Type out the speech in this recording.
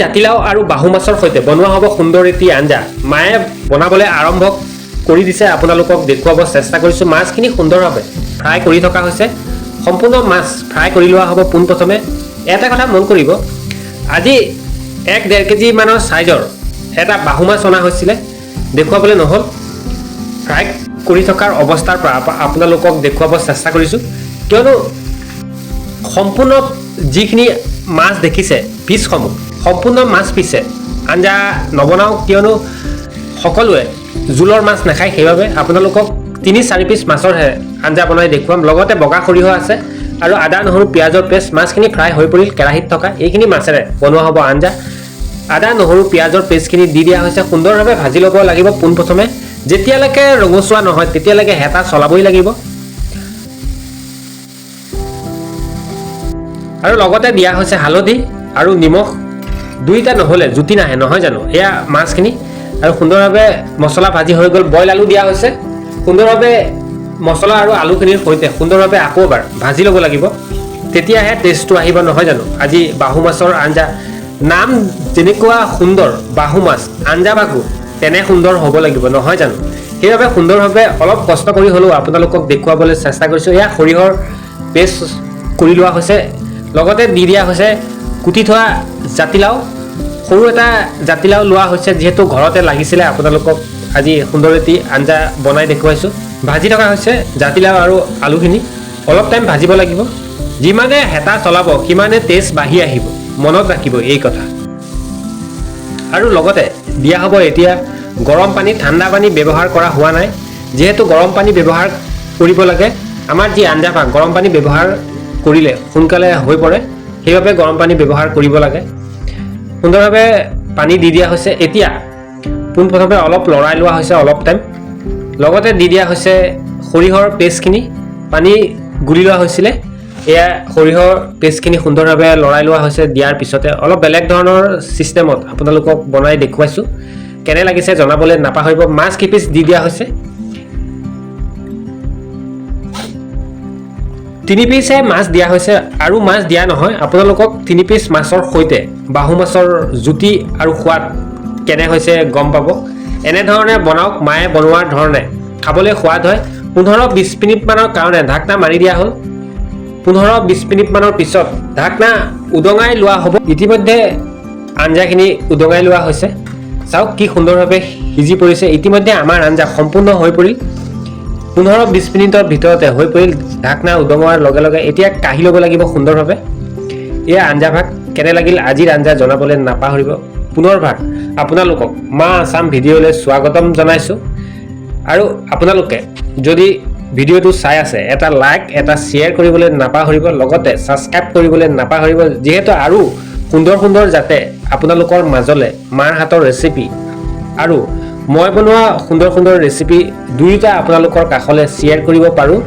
জাতিলাও আৰু বাহু মাছৰ সৈতে বনোৱা হ'ব সুন্দৰ এটি আঞ্জা। মায়ে বনাবলৈ আৰম্ভ কৰি দিছে, আপোনালোকক দেখুৱাব চেষ্টা কৰিছোঁ। মাছখিনি সুন্দৰভাৱে ফ্ৰাই কৰি থকা হৈছে। সম্পূৰ্ণ মাছ ফ্ৰাই কৰি লোৱা হ'ব পোনপ্ৰথমে। এটা কথা মন কৰিব, আজি 1-1.5 কেজি মানৰ চাইজৰ এটা বাহু মাছ অনা হৈছিলে, দেখুৱাবলৈ নহ'ল। ফ্ৰাই কৰি থকাৰ অৱস্থাৰ পৰা আপোনালোকক দেখুৱাব চেষ্টা কৰিছোঁ, কিয়নো সম্পূৰ্ণ যিখিনি মাছ দেখিছে পিচসমূহ সম্পূৰ্ণ মাছ পিছে আঞ্জা নবনাওঁ, কিয়নো সকলোৱে জোলৰ মাছ নাখায়। সেইবাবে আপোনালোকক 3-4 পিচ মাছৰহে আঞ্জা বনাই দেখুৱাম। লগতে বগা সৰিয়হ আছে আৰু আদা নহৰু পিঁয়াজৰ পেষ্ট। মাছখিনি ফ্ৰাই হৈ পৰিল কেৰাহীত থকা এইখিনি মাছেৰে বনোৱা হ'ব আঞ্জা। আদা নহৰু পিঁয়াজৰ পেষ্টখিনি দি দিয়া হৈছে। সুন্দৰভাৱে ভাজি ল'ব লাগিব পোনপ্ৰথমে। যেতিয়ালৈকে ৰঙচুৱা নহয় তেতিয়ালৈকে হেতা চলাবই লাগিব। আৰু লগতে দিয়া হৈছে হালধি আৰু নিমখ। দুইটা নহ'লে জুতি নাহে, নহয় জানো? এয়া মাছখিনি আৰু সুন্দৰভাৱে মছলা ভাজি হৈ গ'ল। বইল আলু দিয়া হৈছে। সুন্দৰভাৱে মছলা আৰু আলুখিনিৰ সৈতে সুন্দৰভাৱে আকৌ এবাৰ ভাজি ল'ব লাগিব, তেতিয়াহে টেষ্টটো আহিব, নহয় জানো? আজি বাহু মাছৰ আঞ্জা, নাম যেনেকুৱা সুন্দৰ বাহু মাছ আঞ্জা ভাগো তেনে সুন্দৰ হ'ব লাগিব, নহয় জানো? সেইবাবে সুন্দৰভাৱে অলপ কষ্ট কৰি হ'লেও আপোনালোকক দেখুৱাবলৈ চেষ্টা কৰিছোঁ। এয়া সৰিয়হৰ পেষ্ট কৰি লোৱা হৈছে। লগতে দি দিয়া হৈছে কুটি থোৱা জাতিলাও। সৰু এটা জাতিলাও লোৱা হৈছে, যিহেতু ঘৰতে লাগিছিলে। আপোনালোকক আজি সুন্দৰ এটি আঞ্জা বনাই দেখুৱাইছোঁ। ভাজি থকা হৈছে জাতিলাও আৰু আলুখিনি। অলপ টাইম ভাজিব লাগিব। যিমানে হেতা চলাব সিমানে টেষ্ট বাঢ়ি আহিব, মনত ৰাখিব এই কথা। আৰু লগতে দিয়া হ'ব এতিয়া গৰম পানী। ঠাণ্ডা পানী ব্যৱহাৰ কৰা হোৱা নাই, যিহেতু গৰম পানী ব্যৱহাৰ কৰিব লাগে। আমাৰ যি আঞ্জা ভাগ গৰম পানী ব্যৱহাৰ কৰিলে সোনকালে হৈ পৰে, সেইবাবে গৰম পানী ব্যৱহাৰ কৰিব লাগে। সুন্দৰভাৱে পানী দি দিয়া হৈছে। এতিয়া পোনপ্ৰথমে অলপ লৰাই লোৱা হৈছে অলপ টাইম। লগতে দি দিয়া হৈছে সৰিয়হৰ পেষ্টখিনি। পানী গুলি লোৱা হৈছিলে, এয়া সৰিয়হৰ পেষ্টখিনি সুন্দৰভাৱে লৰাই লোৱা হৈছে। দিয়াৰ পিছতে অলপ বেলেগ ধৰণৰ ছিষ্টেমত আপোনালোকক বনাই দেখুৱাইছোঁ। কেনে লাগিছে জনাবলৈ নাপাহৰিব। মাছ কিপিচ দি দিয়া হৈছে। 3 পিচে মাছ দিয়া হৈছে, আৰু মাছ দিয়া নহয়। আপোনালোকক 3 পিচ মাছৰ সৈতে বাহু মাছৰ জুতি আৰু সোৱাদ কেনে হৈছে গম পাব। এনেধৰণে বনাওক, মায়ে বনোৱাৰ ধৰণে খাবলৈ সোৱাদ হয়। 15-20 মিনিটমানৰ কাৰণে ঢাকনা মাৰি দিয়া হ'ল। 15-20 মিনিটমানৰ পিছত ঢাকনা উদঙাই লোৱা হ'ব। ইতিমধ্যে আঞ্জাখিনি উদঙাই লোৱা হৈছে। চাওক কি সুন্দৰভাৱে সিজি পৰিছে। ইতিমধ্যে আমাৰ আঞ্জা সম্পূৰ্ণ হৈ পৰিল। 15-20 মিনিটৰ ভিতৰতে হৈ পৰিল। ঢাকনা উদঙোৱাৰ লগে লগে এতিয়া কাঢ়ি ল'ব লাগিব সুন্দৰভাৱে। এয়া আঞ্জা ভাগ কেনে লাগিল আজিৰ আঞ্জা জনাবলৈ নাপাহৰিব। পুনৰভাগ আপোনালোকক মা আছাম ভিডিঅ'লৈ স্বাগতম জনাইছোঁ। আৰু আপোনালোকে যদি ভিডিঅ'টো চাই আছে, এটা লাইক এটা শ্বেয়াৰ কৰিবলৈ নাপাহৰিব। লগতে ছাবস্ক্ৰাইব কৰিবলৈ নাপাহৰিব, যিহেতু আৰু সুন্দৰ সুন্দৰ যাতে আপোনালোকৰ মাজলৈ মাৰ হাতৰ ৰেচিপি আৰু মই বনোৱা সুন্দৰ সুন্দৰ ৰেচিপি দুয়োটা আপোনালোকৰ কাষলৈ শ্বেয়াৰ কৰিব পাৰোঁ।